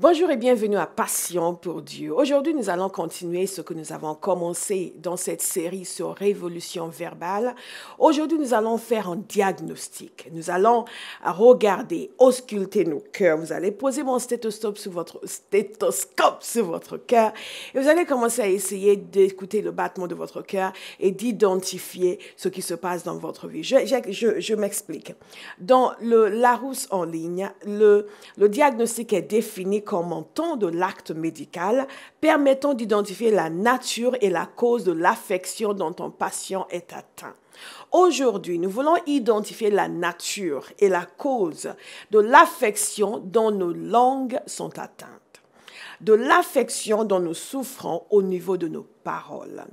Bonjour et bienvenue à Passion pour Dieu. Aujourd'hui, nous allons continuer ce que nous avons commencé dans cette série sur révolution verbale. Aujourd'hui, nous allons faire un diagnostic. Nous allons regarder, ausculter nos cœurs. Vous allez poser mon stéthoscope sur votre cœur et vous allez commencer à essayer d'écouter le battement de votre cœur et d'identifier ce qui se passe dans votre vie. Je m'explique. Dans le Larousse en ligne, le diagnostic est défini comme un temps de l'acte médical permettant d'identifier la nature et la cause de l'affection dont un patient est atteint. Aujourd'hui, nous voulons identifier la nature et la cause de l'affection dont nos langues sont atteintes, de l'affection dont nous souffrons au niveau de nos paroles.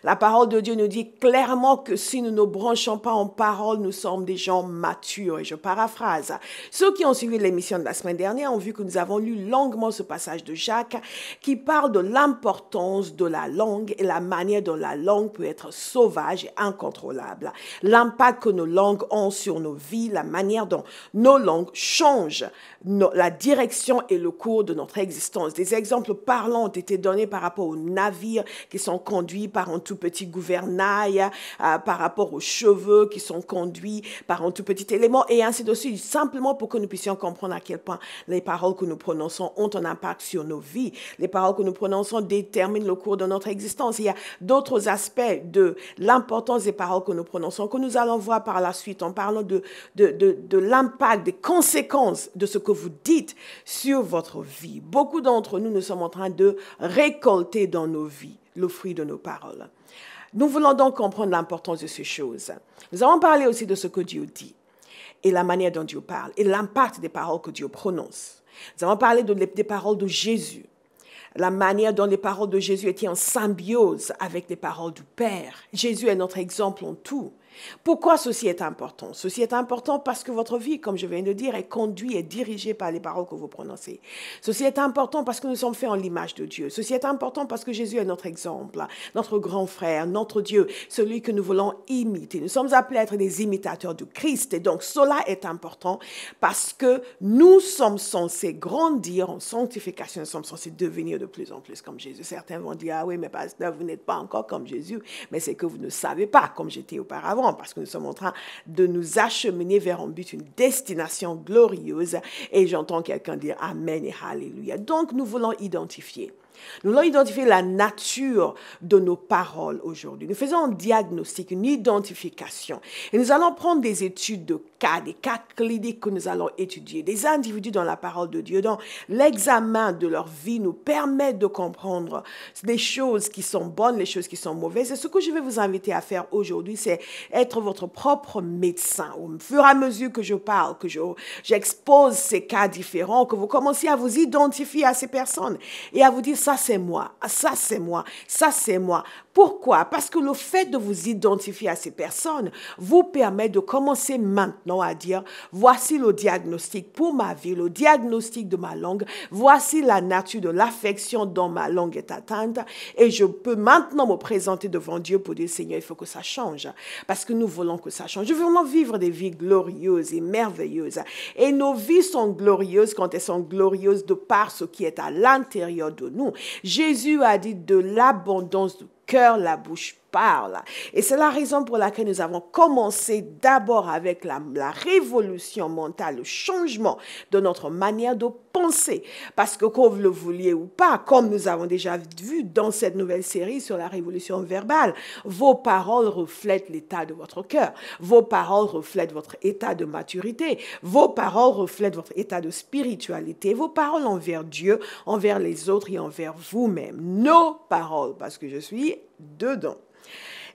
La parole de Dieu nous dit clairement que si nous ne branchons pas en parole, nous sommes des gens matures. Et je paraphrase. Ceux qui ont suivi l'émission de la semaine dernière ont vu que nous avons lu longuement ce passage de Jacques qui parle de l'importance de la langue et la manière dont la langue peut être sauvage et incontrôlable. L'impact que nos langues ont sur nos vies, la manière dont nos langues changent la direction et le cours de notre existence. Des exemples parlants ont été donnés par rapport aux navires qui sont conduits par un tout petit gouvernail, par rapport aux cheveux qui sont conduits par un tout petit élément, et ainsi de suite, simplement pour que nous puissions comprendre à quel point les paroles que nous prononçons ont un impact sur nos vies. Les paroles que nous prononçons déterminent le cours de notre existence. Il y a d'autres aspects de l'importance des paroles que nous prononçons que nous allons voir par la suite en parlant de l'impact, des conséquences de ce que vous dites sur votre vie. Beaucoup d'entre nous sommes en train de récolter dans nos vies le fruit de nos paroles. Nous voulons donc comprendre l'importance de ces choses. Nous avons parlé aussi de ce que Dieu dit et la manière dont Dieu parle et l'impact des paroles que Dieu prononce. Nous avons parlé des paroles de Jésus, la manière dont les paroles de Jésus étaient en symbiose avec les paroles du Père. Jésus est notre exemple en tout. Pourquoi ceci est important? Ceci est important parce que votre vie, comme je viens de dire, est conduite et dirigée par les paroles que vous prononcez. Ceci est important parce que nous sommes faits en l'image de Dieu. Ceci est important parce que Jésus est notre exemple, notre grand frère, notre Dieu, celui que nous voulons imiter. Nous sommes appelés à être des imitateurs de Christ. Et donc, cela est important parce que nous sommes censés grandir en sanctification. Nous sommes censés devenir de plus en plus comme Jésus. Certains vont dire, ah oui, mais pasteur, vous n'êtes pas encore comme Jésus. Mais c'est que vous ne savez pas comme j'étais auparavant, parce que nous sommes en train de nous acheminer vers un but, une destination glorieuse. Et j'entends quelqu'un dire Amen et Alléluia. Donc, nous voulons identifier. Nous voulons identifier la nature de nos paroles aujourd'hui. Nous faisons un diagnostic, une identification. Et nous allons prendre des études de cas, des cas cliniques que nous allons étudier. Des individus dans la parole de Dieu, dont l'examen de leur vie nous permet de comprendre les choses qui sont bonnes, les choses qui sont mauvaises. Et ce que je vais vous inviter à faire aujourd'hui, c'est être votre propre médecin. Au fur et à mesure que je parle, que j'expose ces cas différents, que vous commenciez à vous identifier à ces personnes et à vous dire, ça c'est moi, ça c'est moi, ça c'est moi. Pourquoi? Parce que le fait de vous identifier à ces personnes vous permet de commencer maintenant à dire, voici le diagnostic pour ma vie, le diagnostic de ma langue, voici la nature de l'affection dont ma langue est atteinte, et je peux maintenant me présenter devant Dieu pour dire, Seigneur, il faut que ça change, parce que nous voulons que ça change. Nous voulons vivre des vies glorieuses et merveilleuses, et nos vies sont glorieuses quand elles sont glorieuses de par ce qui est à l'intérieur de nous. Jésus a dit, de l'abondance du cœur, la bouche parle. Et c'est la raison pour laquelle nous avons commencé d'abord avec la révolution mentale, le changement de notre manière de penser. Parce que, que vous le vouliez ou pas, comme nous avons déjà vu dans cette nouvelle série sur la révolution verbale, vos paroles reflètent l'état de votre cœur. Vos paroles reflètent votre état de maturité. Vos paroles reflètent votre état de spiritualité. Vos paroles envers Dieu, envers les autres et envers vous-même. Nos paroles, parce que je suis dedans.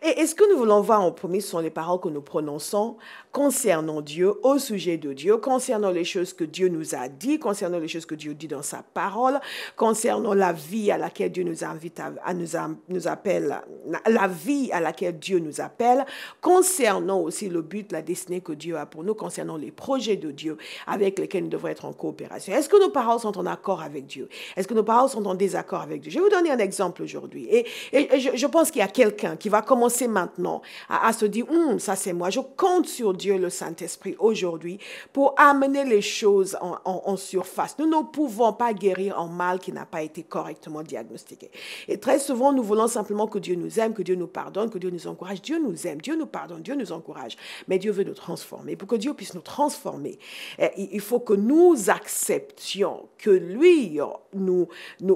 Et ce que nous voulons voir en premier, ce sont les paroles que nous prononçons concernant Dieu, au sujet de Dieu, concernant les choses que Dieu nous a dit, concernant les choses que Dieu dit dans sa parole, concernant la vie à laquelle Dieu nous invite nous appelle, la vie à laquelle Dieu nous appelle, concernant aussi le but, la destinée que Dieu a pour nous, concernant les projets de Dieu avec lesquels nous devons être en coopération. Est-ce que nos paroles sont en accord avec Dieu? Est-ce que nos paroles sont en désaccord avec Dieu? Je vais vous donner un exemple aujourd'hui. Et je pense qu'il y a quelqu'un qui va commencer commencer maintenant à se dire, ça c'est moi. Je compte sur Dieu, le Saint-Esprit, aujourd'hui, pour amener les choses en surface. Nous ne pouvons pas guérir un mal qui n'a pas été correctement diagnostiqué. Et très souvent, nous voulons simplement que Dieu nous aime, que Dieu nous pardonne, que Dieu nous encourage. Dieu nous aime, Dieu nous pardonne, Dieu nous encourage. Mais Dieu veut nous transformer. Pour que Dieu puisse nous transformer, il faut que nous acceptions que lui nous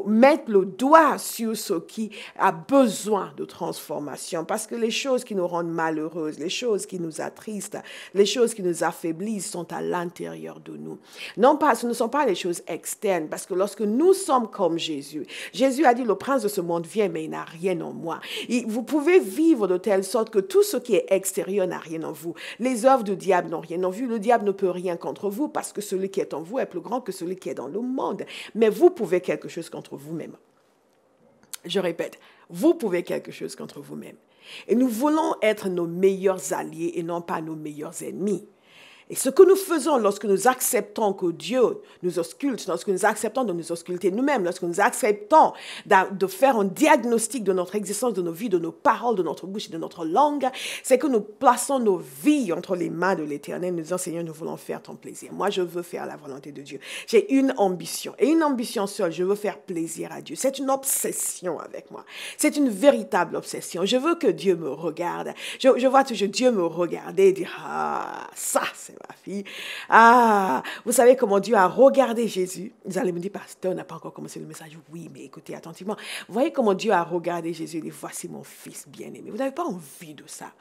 mette le doigt sur ce qui a besoin de transformation. Parce que les choses qui nous rendent malheureuses, les choses qui nous attristent, les choses qui nous affaiblissent sont à l'intérieur de nous. Non pas, ce ne sont pas les choses externes. Parce que lorsque nous sommes comme Jésus, Jésus a dit, le prince de ce monde vient, mais il n'a rien en moi. Vous pouvez vivre de telle sorte que tout ce qui est extérieur n'a rien en vous. Les œuvres du diable n'ont rien en vous. Le diable ne peut rien contre vous parce que celui qui est en vous est plus grand que celui qui est dans le monde. Mais vous pouvez quelque chose contre vous-même. Je répète, vous pouvez quelque chose contre vous-même. Et nous voulons être nos meilleurs alliés et non pas nos meilleurs ennemis. Et ce que nous faisons lorsque nous acceptons que Dieu nous ausculte, lorsque nous acceptons de nous ausculter nous-mêmes, lorsque nous acceptons de faire un diagnostic de notre existence, de nos vies, de nos paroles, de notre bouche et de notre langue, c'est que nous plaçons nos vies entre les mains de l'Éternel. Nous disons, Seigneur, nous voulons faire ton plaisir. Moi, je veux faire la volonté de Dieu. J'ai une ambition, et une ambition seule, je veux faire plaisir à Dieu. C'est une obsession avec moi. C'est une véritable obsession. Je veux que Dieu me regarde. Je vois toujours Dieu me regarder et dire, ça, c'est ma fille. Vous savez comment Dieu a regardé Jésus? Vous allez me dire, pasteur, on n'a pas encore commencé le message. Oui, mais écoutez attentivement. Vous voyez comment Dieu a regardé Jésus et dit, voici mon fils bien-aimé. Vous n'avez pas envie de ça.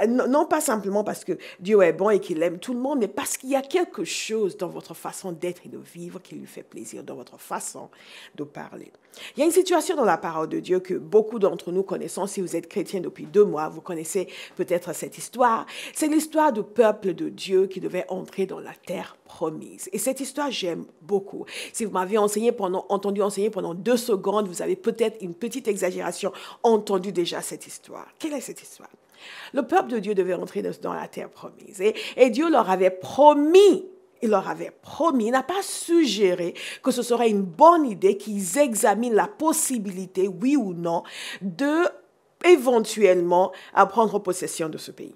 Non pas simplement parce que Dieu est bon et qu'il aime tout le monde, mais parce qu'il y a quelque chose dans votre façon d'être et de vivre qui lui fait plaisir, dans votre façon de parler. Il y a une situation dans la parole de Dieu que beaucoup d'entre nous connaissons. Si vous êtes chrétien depuis 2 mois, vous connaissez peut-être cette histoire. C'est l'histoire du peuple de Dieu qui devait entrer dans la terre promise. Et cette histoire, j'aime beaucoup. Si vous m'aviez entendu enseigner pendant 2 secondes, vous avez peut-être une petite exagération entendu déjà cette histoire. Quelle est cette histoire? Le peuple de Dieu devait entrer dans la terre promise. Et Dieu leur avait promis, il n'a pas suggéré que ce serait une bonne idée qu'ils examinent la possibilité, oui ou non, de éventuellement prendre possession de ce pays.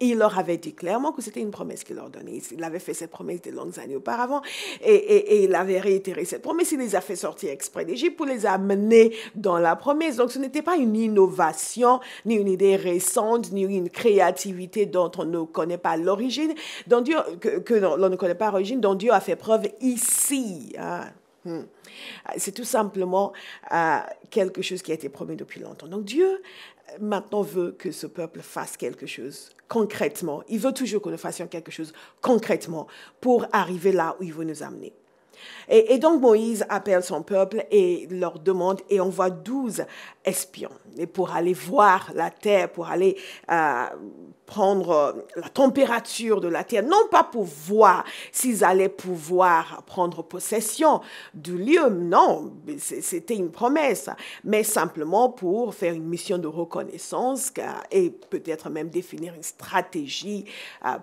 Il leur avait dit clairement que c'était une promesse qu'il leur donnait. Il avait fait cette promesse des longues années auparavant et il avait réitéré cette promesse. Il les a fait sortir exprès d'Égypte pour les amener dans la promesse. Donc ce n'était pas une innovation, ni une idée récente, ni une créativité dont on ne connaît pas l'origine, dont Dieu a fait preuve ici. C'est tout simplement quelque chose qui a été promis depuis longtemps. Donc Dieu maintenant veut que ce peuple fasse quelque chose concrètement. Il veut toujours que nous fassions quelque chose concrètement pour arriver là où il veut nous amener. Et donc Moïse appelle son peuple et leur demande et envoie 12 espions et pour aller voir la terre, pour aller prendre la température de la terre, non pas pour voir s'ils allaient pouvoir prendre possession du lieu, non, c'était une promesse, mais simplement pour faire une mission de reconnaissance et peut-être même définir une stratégie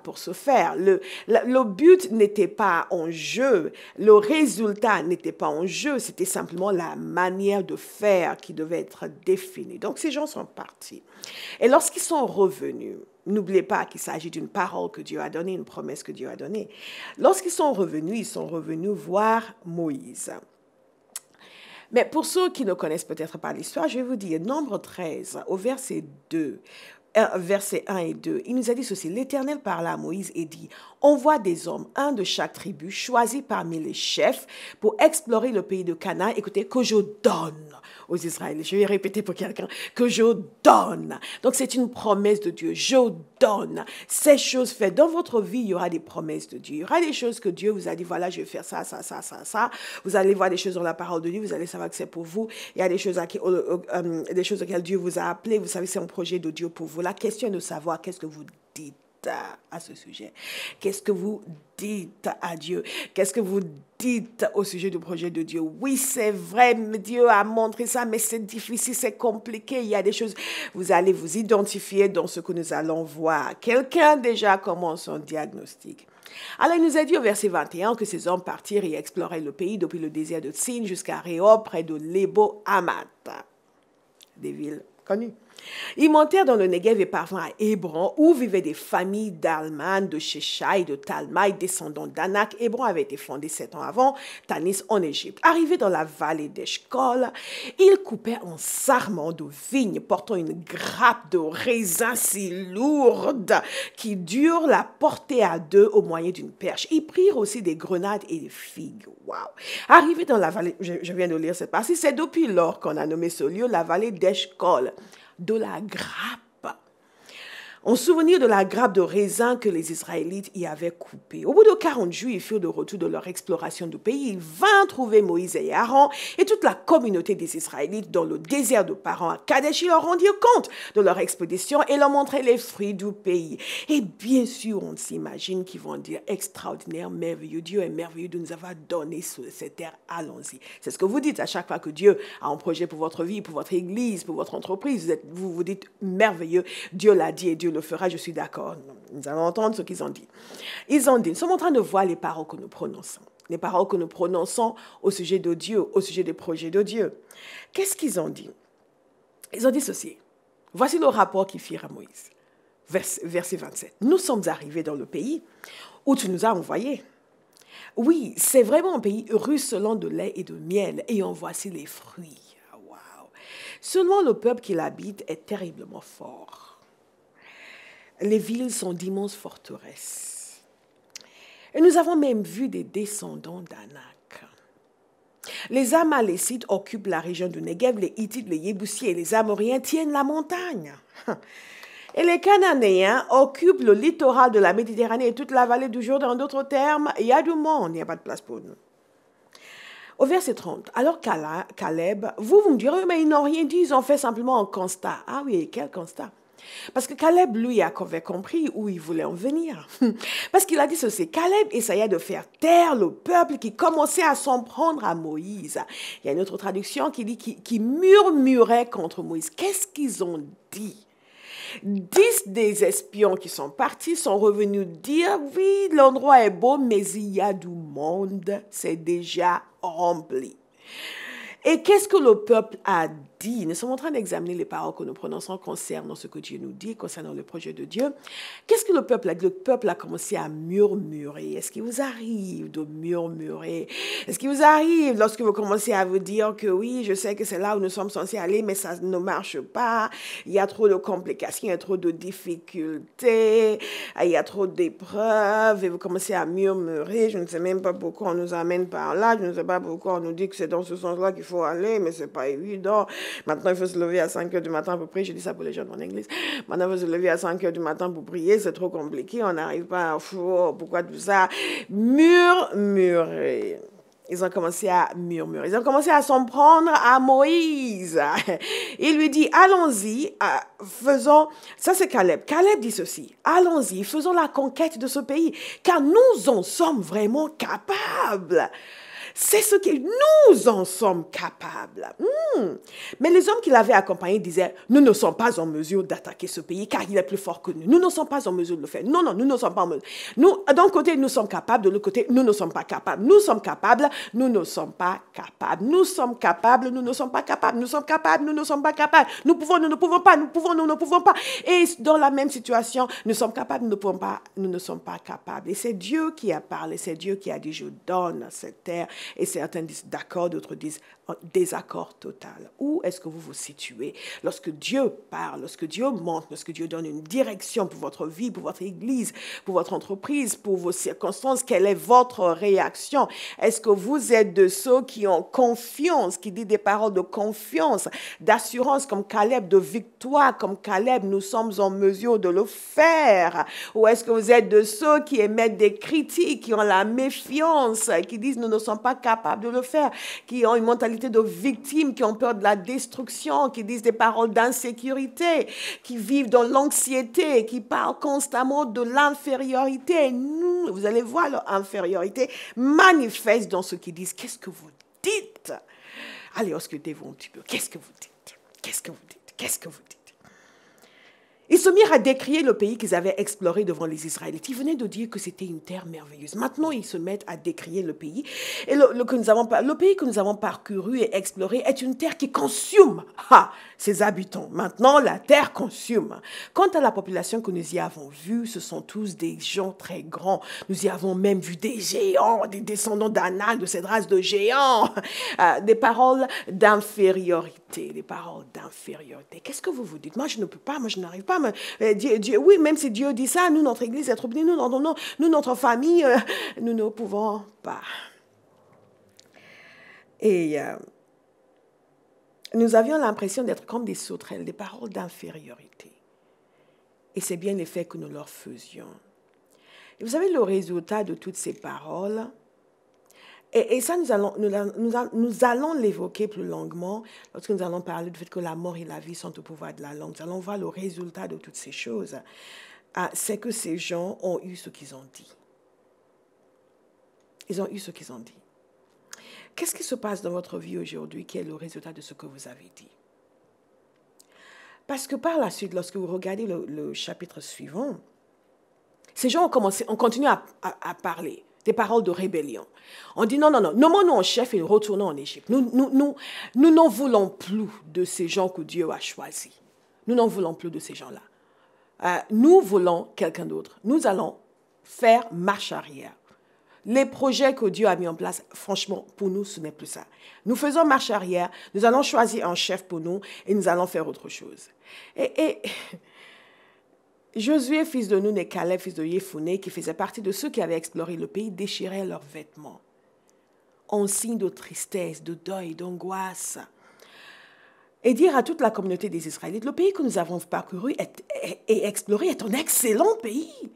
pour ce faire. Le but n'était pas en jeu, le résultat n'était pas en jeu, c'était simplement la manière de faire qui devait être définie. Donc ces gens sont partis. Et lorsqu'ils sont revenus, n'oubliez pas qu'il s'agit d'une parole que Dieu a donnée, une promesse que Dieu a donnée. Lorsqu'ils sont revenus voir Moïse. Mais pour ceux qui ne connaissent peut-être pas l'histoire, je vais vous dire, Nombre 13, au verset 2, versets 1 et 2, il nous a dit ceci, l'Éternel parla à Moïse et dit, envoie des hommes, un de chaque tribu, choisis parmi les chefs pour explorer le pays de Canaan, écoutez, que je donne aux Israéliens. Je vais répéter pour quelqu'un, que je donne. Donc c'est une promesse de Dieu, je donne. Ces choses faites dans votre vie, il y aura des promesses de Dieu. Il y aura des choses que Dieu vous a dit, voilà, je vais faire ça, ça, ça, ça, ça. Vous allez voir des choses dans la parole de Dieu, vous allez savoir que c'est pour vous. Il y a des choses auxquelles Dieu vous a appelé, vous savez, c'est un projet de Dieu pour vous. La question est de savoir qu'est-ce que vous dites à ce sujet. Qu'est-ce que vous dites à Dieu? Qu'est-ce que vous dites au sujet du projet de Dieu? Oui, c'est vrai, Dieu a montré ça, mais c'est difficile, c'est compliqué. Il y a des choses, vous allez vous identifier dans ce que nous allons voir. Quelqu'un déjà commence son diagnostic. Alors, il nous a dit au verset 21 que ces hommes partirent et exploraient le pays depuis le désert de Tsin jusqu'à Rehob, près de Lebo Hamath. Des villes connues. Ils montèrent dans le Negev et parvinrent à Hébron, où vivaient des familles d'Alman, de Sheshai, de Talmaï, descendants d'Anak. Hébron avait été fondé 7 ans avant, Tanis en Égypte. Arrivés dans la vallée d'Eshcol, ils coupèrent un sarment de vigne portant une grappe de raisin si lourde qui durent la porter à deux au moyen d'une perche. Ils prirent aussi des grenades et des figues. Wow. Arrivés dans la vallée, je viens de lire cette partie, c'est depuis lors qu'on a nommé ce lieu la vallée d'Eshcol, de la grappe. En souvenir de la grappe de raisin que les Israélites y avaient coupée. Au bout de 40 jours, ils furent de retour de leur exploration du pays. Ils vinrent trouver Moïse et Aaron et toute la communauté des Israélites dans le désert de Paran à Kadesh. Ils leur rendirent compte de leur expédition et leur montraient les fruits du pays. Et bien sûr, on s'imagine qu'ils vont dire extraordinaire, merveilleux. Dieu est merveilleux de nous avoir donné cette terre. Allons-y. C'est ce que vous dites à chaque fois que Dieu a un projet pour votre vie, pour votre église, pour votre entreprise. Vous vous dites merveilleux. Dieu l'a dit et Dieu le fera, je suis d'accord. Nous allons entendre ce qu'ils ont dit. Ils ont dit, nous sommes en train de voir les paroles que nous prononçons. Les paroles que nous prononçons au sujet de Dieu, au sujet des projets de Dieu. Qu'est-ce qu'ils ont dit? Ils ont dit ceci. Voici le rapport qu'ils firent à Moïse. Verset 27. Nous sommes arrivés dans le pays où tu nous as envoyés. Oui, c'est vraiment un pays ruisselant de lait et de miel, et en voici les fruits. Wow. Seulement le peuple qui l'habite est terriblement fort. Les villes sont d'immenses forteresses. Et nous avons même vu des descendants d'Anak. Les Amalécites occupent la région du Negev, les Hittites, les Yébousiens et les Amoriens tiennent la montagne. Et les Cananéens occupent le littoral de la Méditerranée et toute la vallée du Jourdain. En d'autres termes, il y a du monde, il n'y a pas de place pour nous. Au verset 30, alors Caleb, vous me direz, mais ils n'ont rien dit, ils ont fait simplement un constat. Ah oui, quel constat? Parce que Caleb, lui, avait compris où il voulait en venir. Parce qu'il a dit ceci, Caleb essayait de faire taire le peuple qui commençait à s'en prendre à Moïse. Il y a une autre traduction qui dit qui murmurait contre Moïse. Qu'est-ce qu'ils ont dit? 10 des espions qui sont partis sont revenus dire, oui, l'endroit est beau, mais il y a du monde, c'est déjà rempli. Et qu'est-ce que le peuple a dit? Nous sommes en train d'examiner les paroles que nous prononçons concernant ce que Dieu nous dit, concernant le projet de Dieu. Qu'est-ce que le peuple a dit? Le peuple a commencé à murmurer. Est-ce qu'il vous arrive de murmurer? Est-ce qu'il vous arrive lorsque vous commencez à vous dire que oui, je sais que c'est là où nous sommes censés aller, mais ça ne marche pas. Il y a trop de complications, il y a trop de difficultés, il y a trop d'épreuves, et vous commencez à murmurer. Je ne sais même pas pourquoi on nous amène par là, je ne sais pas pourquoi on nous dit que c'est dans ce sens-là qu'il faut aller, mais c'est pas évident. Maintenant, il faut se lever à 5 heures du matin pour prier. Je dis ça pour les jeunes de mon église. Maintenant, il faut se lever à 5 heures du matin pour prier. C'est trop compliqué. On n'arrive pas à... pourquoi tout ça? Murmurer. Ils ont commencé à murmurer. Ils ont commencé à s'en prendre à Moïse. Il lui dit, allons-y, faisons... Ça, c'est Caleb. Caleb dit ceci. Allons-y, faisons la conquête de ce pays, car nous en sommes vraiment capables. C'est ce que nous en sommes capables. Mais les hommes qui l'avaient accompagné disaient, nous ne sommes pas en mesure d'attaquer ce pays car il est plus fort que nous. Nous ne sommes pas en mesure de le faire. Non, nous ne sommes pas en mesure. Nous, d'un côté, nous sommes capables, de l'autre côté, nous ne sommes pas capables. Nous sommes capables, nous ne sommes pas capables. Nous sommes capables, nous ne sommes pas capables. Nous sommes capables, nous ne sommes pas capables. Nous pouvons, nous ne pouvons pas. Nous pouvons, nous ne pouvons pas. Et dans la même situation, nous sommes capables, nous ne pouvons pas. Nous ne sommes pas capables. Et c'est Dieu qui a parlé. C'est Dieu qui a dit, je donne cette terre. Et certains disent d'accord, d'autres disent désaccord total. Où est-ce que vous vous situez? Lorsque Dieu parle, lorsque Dieu montre, lorsque Dieu donne une direction pour votre vie, pour votre église, pour votre entreprise, pour vos circonstances, quelle est votre réaction? Est-ce que vous êtes de ceux qui ont confiance, qui disent des paroles de confiance, d'assurance comme Caleb, de victoire comme Caleb, nous sommes en mesure de le faire? Ou est-ce que vous êtes de ceux qui émettent des critiques, qui ont la méfiance, qui disent nous ne sommes pas capables de le faire, qui ont une mentalité de victimes, qui ont peur de la destruction, qui disent des paroles d'insécurité, qui vivent dans l'anxiété, qui parlent constamment de l'infériorité? Vous allez voir leur infériorité manifeste dans ce qu'ils disent. Qu'est-ce que vous dites? Allez, auscultez-vous un petit peu. Qu'est-ce que vous dites? Qu'est-ce que vous dites? Qu'est-ce que vous dites? Ils se mirent à décrier le pays qu'ils avaient exploré devant les Israélites. Ils venaient de dire que c'était une terre merveilleuse. Maintenant, ils se mettent à décrier le pays. Et le pays que nous avons parcouru et exploré est une terre qui consume ses habitants. Maintenant, la terre consume. Quant à la population que nous y avons vue, ce sont tous des gens très grands. Nous y avons même vu des géants, des descendants d'Anak, de cette race de géants. Des paroles d'infériorité. Des paroles d'infériorité. Qu'est-ce que vous vous dites? Moi, je ne peux pas, moi, je n'arrive pas. Dieu, oui, même si Dieu dit ça, nous, notre église est trop bénie, nous, notre famille, nous ne pouvons pas. Et nous avions l'impression d'être comme des sauterelles, des paroles d'infériorité. Et c'est bien l'effet que nous leur faisions. Et vous savez, le résultat de toutes ces paroles, et ça, nous allons l'évoquer plus longuement lorsque nous allons parler du fait que la mort et la vie sont au pouvoir de la langue. Nous allons voir le résultat de toutes ces choses. C'est que ces gens ont eu ce qu'ils ont dit. Ils ont eu ce qu'ils ont dit. Qu'est-ce qui se passe dans votre vie aujourd'hui qui est le résultat de ce que vous avez dit? Parce que par la suite, lorsque vous regardez le chapitre suivant, ces gens ont continué à parler. Des paroles de rébellion. On dit non, nommons-nous en chef et retournons en Égypte. Nous n'en voulons plus de ces gens que Dieu a choisis. Nous n'en voulons plus de ces gens-là. Nous voulons quelqu'un d'autre. Nous allons faire marche arrière. Les projets que Dieu a mis en place, franchement, pour nous, ce n'est plus ça. Nous faisons marche arrière, nous allons choisir un chef pour nous et nous allons faire autre chose. Et Josué, fils de Nun, et Caleb, fils de Yéphoné, qui faisaient partie de ceux qui avaient exploré le pays, déchiraient leurs vêtements en signe de tristesse, de deuil, d'angoisse. Et dire à toute la communauté des Israélites, le pays que nous avons parcouru et exploré est un excellent pays.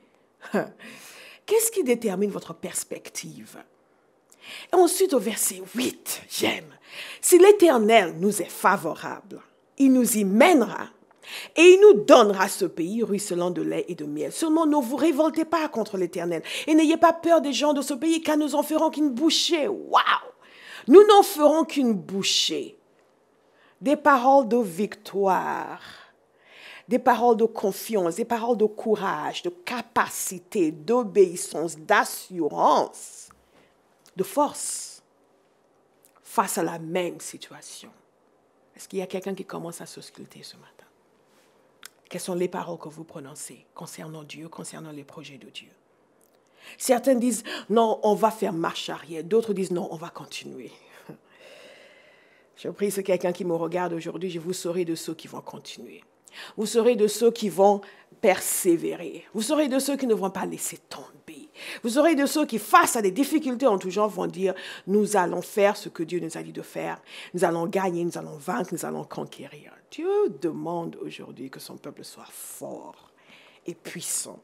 Qu'est-ce qui détermine votre perspective? Et ensuite, au verset 8, j'aime. Si l'Éternel nous est favorable, il nous y mènera et il nous donnera ce pays ruisselant de lait et de miel. Seulement, ne vous révoltez pas contre l'Éternel et n'ayez pas peur des gens de ce pays, car nous en ferons qu'une bouchée. Waouh! Nous n'en ferons qu'une bouchée. Des paroles de victoire, des paroles de confiance, des paroles de courage, de capacité, d'obéissance, d'assurance, de force face à la même situation. Est-ce qu'il y a quelqu'un qui commence à s'ausculter ce matin? Quelles sont les paroles que vous prononcez concernant Dieu, concernant les projets de Dieu? Certains disent, non, on va faire marche arrière. D'autres disent, non, on va continuer. Je prie sur quelqu'un qui me regarde aujourd'hui, je vous serai de ceux qui vont continuer. Vous serez de ceux qui vont persévérer. Vous serez de ceux qui ne vont pas laisser tomber. Vous serez de ceux qui, face à des difficultés en tout genre, vont dire, nous allons faire ce que Dieu nous a dit de faire. Nous allons gagner, nous allons vaincre, nous allons conquérir. Dieu demande aujourd'hui que son peuple soit fort et puissant.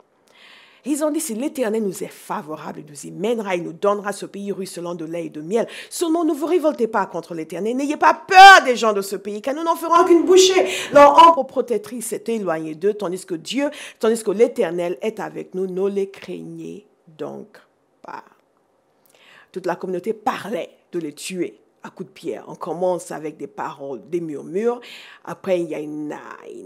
Ils ont dit, si l'Éternel nous est favorable, il nous y mènera, il nous donnera ce pays ruisselant de lait et de miel. Seulement, ne vous révoltez pas contre l'Éternel. N'ayez pas peur des gens de ce pays, car nous n'en ferons qu'une bouchée. Leur ombre protectrice s'est éloignée d'eux, tandis que l'Éternel est avec nous. Ne les craignez donc pas. Toute la communauté parlait de les tuer à coups de pierre. On commence avec des paroles, des murmures. Après, il y a une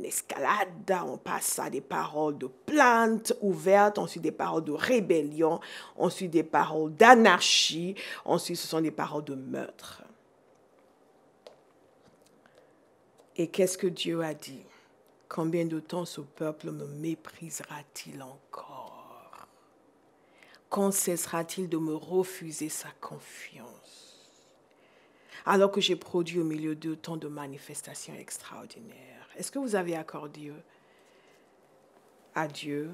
escalade. On passe à des paroles de plainte ouvertes. Ensuite, des paroles de rébellion. Ensuite, des paroles d'anarchie. Ensuite, ce sont des paroles de meurtre. Et qu'est-ce que Dieu a dit? Combien de temps ce peuple me méprisera-t-il encore? Quand cessera-t-il de me refuser sa confiance? Alors que j'ai produit au milieu d'eux tant de manifestations extraordinaires. Est-ce que vous avez accordé à Dieu?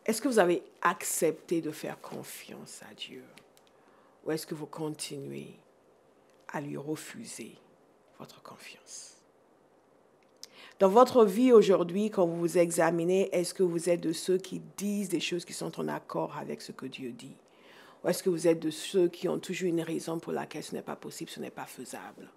Est-ce que vous avez accepté de faire confiance à Dieu? Ou est-ce que vous continuez à lui refuser votre confiance? Dans votre vie aujourd'hui, quand vous vous examinez, est-ce que vous êtes de ceux qui disent des choses qui sont en accord avec ce que Dieu dit? Ou est-ce que vous êtes de ceux qui ont toujours une raison pour laquelle ce n'est pas possible, ce n'est pas faisable?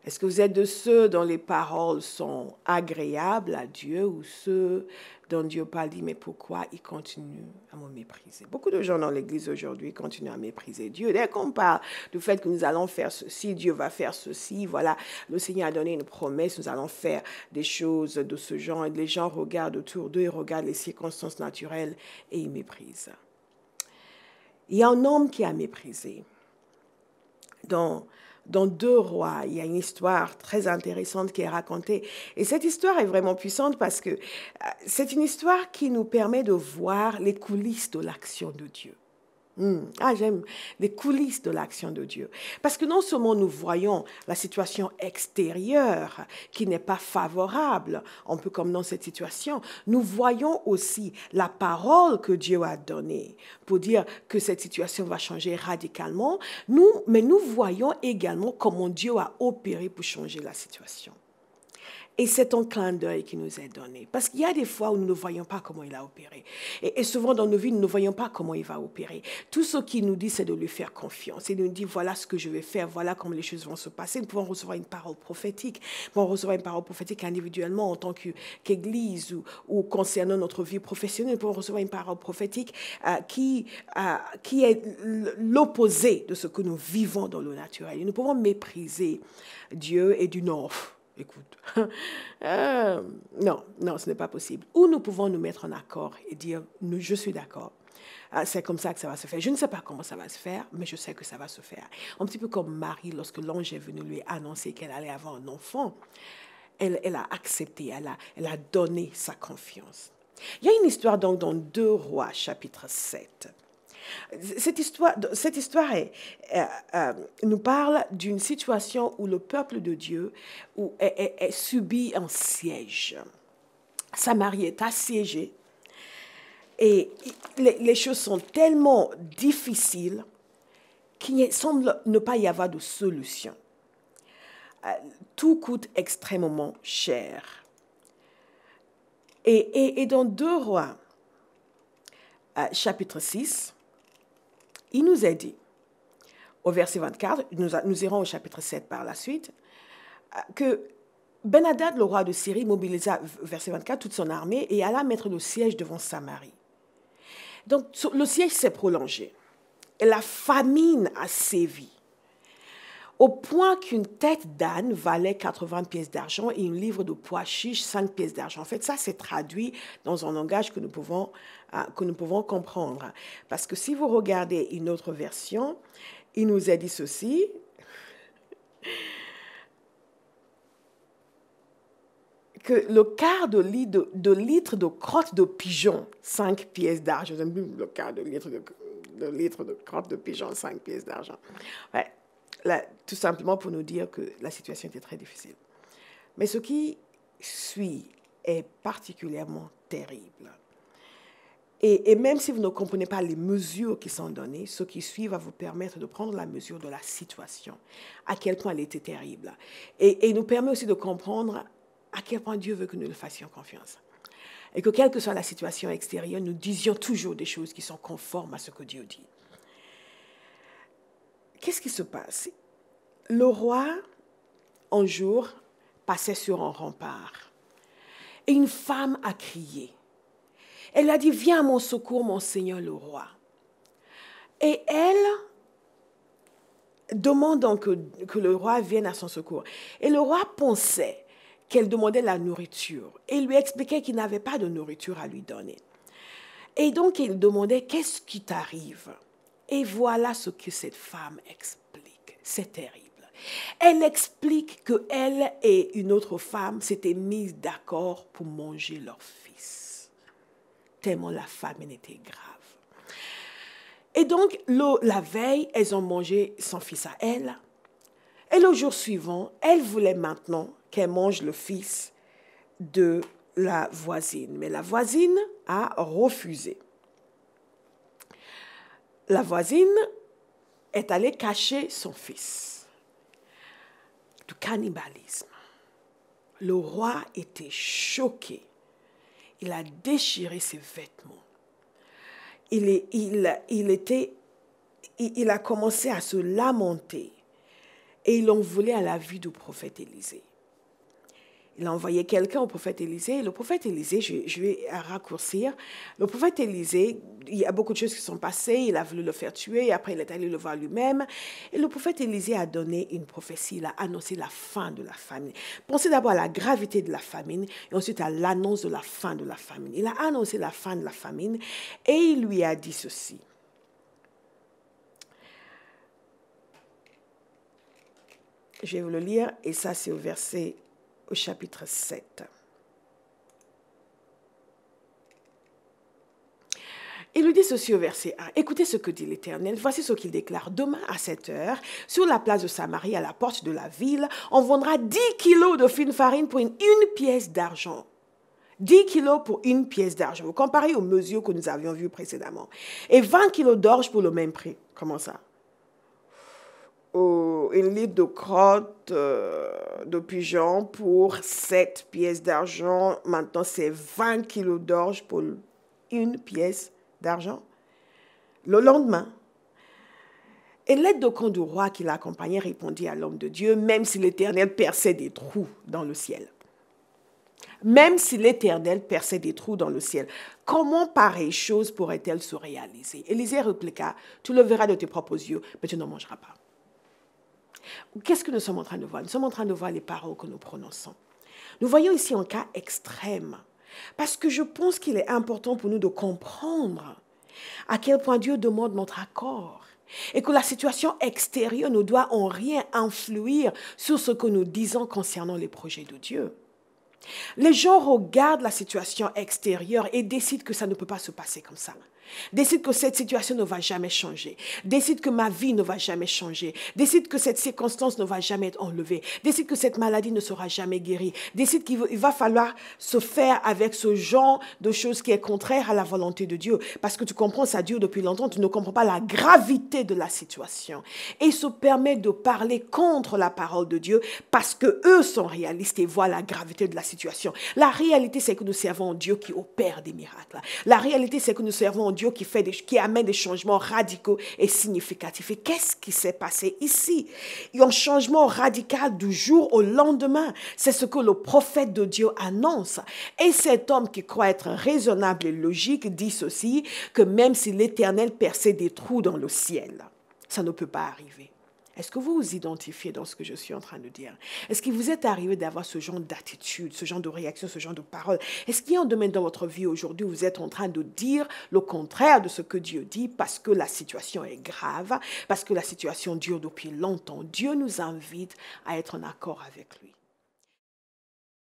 Est-ce que vous êtes de ceux dont les paroles sont agréables à Dieu ou ceux dont Dieu parle, dit, mais pourquoi ils continuent à me mépriser? Beaucoup de gens dans l'Église aujourd'hui continuent à mépriser Dieu. Dès qu'on parle du fait que nous allons faire ceci, Dieu va faire ceci, voilà, le Seigneur a donné une promesse, nous allons faire des choses de ce genre. Et les gens regardent autour d'eux, ils regardent les circonstances naturelles et ils méprisent. Il y a un homme qui a méprisé. Dans 2 Rois, il y a une histoire très intéressante qui est racontée. Et cette histoire est vraiment puissante parce que c'est une histoire qui nous permet de voir les coulisses de l'action de Dieu. J'aime les coulisses de l'action de Dieu. Parce que non seulement nous voyons la situation extérieure qui n'est pas favorable, un peu comme dans cette situation, nous voyons aussi la parole que Dieu a donnée pour dire que cette situation va changer radicalement. Mais nous voyons également comment Dieu a opéré pour changer la situation. Et c'est un clin d'œil qui nous est donné. Parce qu'il y a des fois où nous ne voyons pas comment il a opéré. Et souvent dans nos vies, nous ne voyons pas comment il va opérer. Tout ce qu'il nous dit, c'est de lui faire confiance. Il nous dit, voilà ce que je vais faire, voilà comment les choses vont se passer. Nous pouvons recevoir une parole prophétique. Nous pouvons recevoir une parole prophétique individuellement en tant qu'Église ou concernant notre vie professionnelle. Nous pouvons recevoir une parole prophétique qui est l'opposé de ce que nous vivons dans le naturel. Et nous pouvons mépriser Dieu et du non. Écoute, non, ce n'est pas possible. Ou nous pouvons nous mettre en accord et dire, je suis d'accord. C'est comme ça que ça va se faire. Je ne sais pas comment ça va se faire, mais je sais que ça va se faire. Un petit peu comme Marie, lorsque l'ange est venu lui annoncer qu'elle allait avoir un enfant, elle a accepté, elle a donné sa confiance. Il y a une histoire donc dans 2 Rois, chapitre 7. Cette histoire nous parle d'une situation où le peuple de Dieu est subi un siège. Samarie est assiégée et les choses sont tellement difficiles qu'il semble ne pas y avoir de solution. Tout coûte extrêmement cher. Et dans 2 Rois, chapitre 6, il nous est dit, au verset 24, nous irons au chapitre 7 par la suite, que Ben-Hadad, le roi de Syrie, mobilisa, verset 24, toute son armée et alla mettre le siège devant Samarie. Donc, le siège s'est prolongé. Et la famine a sévi, au point qu'une tête d'âne valait 80 pièces d'argent et une livre de pois chiches 5 pièces d'argent. En fait, ça, c'est traduit dans un langage que nous pouvons comprendre. Parce que si vous regardez une autre version, il nous est dit ceci. Que le quart de litre de crotte de pigeon, 5 pièces d'argent. J'aime bien le quart de litre de crotte de pigeon, 5 pièces d'argent. Ouais. Là, tout simplement pour nous dire que la situation était très difficile. Mais ce qui suit est particulièrement terrible. Et même si vous ne comprenez pas les mesures qui sont données, ce qui suit va vous permettre de prendre la mesure de la situation, à quel point elle était terrible. Et nous permet aussi de comprendre à quel point Dieu veut que nous lui fassions confiance. Et que quelle que soit la situation extérieure, nous disions toujours des choses qui sont conformes à ce que Dieu dit. Qu'est-ce qui se passe? Le roi, un jour, passait sur un rempart. Et une femme a crié. Elle a dit, viens à mon secours, mon Seigneur le roi. Et elle demande donc que le roi vienne à son secours. Et le roi pensait qu'elle demandait la nourriture. Et il lui expliquait qu'il n'avait pas de nourriture à lui donner. Et donc, il demandait, qu'est-ce qui t'arrive? Et voilà ce que cette femme explique. C'est terrible. Elle explique qu'elle et une autre femme s'étaient mises d'accord pour manger leur fils. Tellement la famine était grave. Et donc, la veille, elles ont mangé son fils à elle. Et le jour suivant, elle voulait maintenant qu'elle mange le fils de la voisine. Mais la voisine a refusé. La voisine est allée cacher son fils. Du cannibalisme. Le roi était choqué. Il a déchiré ses vêtements. Il a commencé à se lamenter. et il en voulait à la vie du prophète Élisée. Il a envoyé quelqu'un au prophète Élisée. Le prophète Élisée, je vais raccourcir. Le prophète Élisée, il y a beaucoup de choses qui sont passées. Il a voulu le faire tuer. Et après, il est allé le voir lui-même. Et le prophète Élisée a donné une prophétie. Il a annoncé la fin de la famine. Pensez d'abord à la gravité de la famine et ensuite à l'annonce de la fin de la famine. Il a annoncé la fin de la famine et il lui a dit ceci. Je vais vous le lire et ça, c'est au chapitre 7. Il lui dit ceci au verset 1. Écoutez ce que dit l'Éternel. Voici ce qu'il déclare. Demain à 7 heures, sur la place de Samarie, à la porte de la ville, on vendra 10 kilos de fine farine pour une pièce d'argent. 10 kilos pour une pièce d'argent. Vous comparez aux mesures que nous avions vues précédemment. Et 20 kilos d'orge pour le même prix. Comment ça? Une litre de crotte de pigeon pour 7 pièces d'argent. Maintenant, c'est 20 kilos d'orge pour une pièce d'argent. Le lendemain, et l'aide de camp du roi qui l'accompagnait répondit à l'homme de Dieu, même si l'Éternel perçait des trous dans le ciel. Même si l'Éternel perçait des trous dans le ciel, comment pareille chose pourrait-elle se réaliser? Élisée répliqua, tu le verras de tes propres yeux, mais tu n'en mangeras pas. Qu'est-ce que nous sommes en train de voir? Nous sommes en train de voir les paroles que nous prononçons. Nous voyons ici un cas extrême, parce que je pense qu'il est important pour nous de comprendre à quel point Dieu demande notre accord et que la situation extérieure ne doit en rien influer sur ce que nous disons concernant les projets de Dieu. Les gens regardent la situation extérieure et décident que ça ne peut pas se passer comme ça. Décident que cette situation ne va jamais changer. Décident que ma vie ne va jamais changer. Décident que cette circonstance ne va jamais être enlevée. Décident que cette maladie ne sera jamais guérie. Décident qu'il va falloir se faire avec ce genre de choses qui est contraire à la volonté de Dieu. Parce que tu comprends, ça dure depuis longtemps, tu ne comprends pas la gravité de la situation. Et se permet de parler contre la parole de Dieu parce que eux sont réalistes et voient la gravité de la situation. La réalité, c'est que nous servons un Dieu qui opère des miracles. La réalité, c'est que nous servons un Dieu qui amène des changements radicaux et significatifs. Et qu'est-ce qui s'est passé ici? Il y a un changement radical du jour au lendemain. C'est ce que le prophète de Dieu annonce. Et cet homme qui croit être raisonnable et logique dit ceci, que même si l'Éternel perçait des trous dans le ciel, ça ne peut pas arriver. Est-ce que vous vous identifiez dans ce que je suis en train de dire? Est-ce qu'il vous est arrivé d'avoir ce genre d'attitude, ce genre de réaction, ce genre de parole? Est-ce qu'il y a un domaine dans votre vie aujourd'hui où vous êtes en train de dire le contraire de ce que Dieu dit parce que la situation est grave, parce que la situation dure depuis longtemps? Dieu nous invite à être en accord avec lui.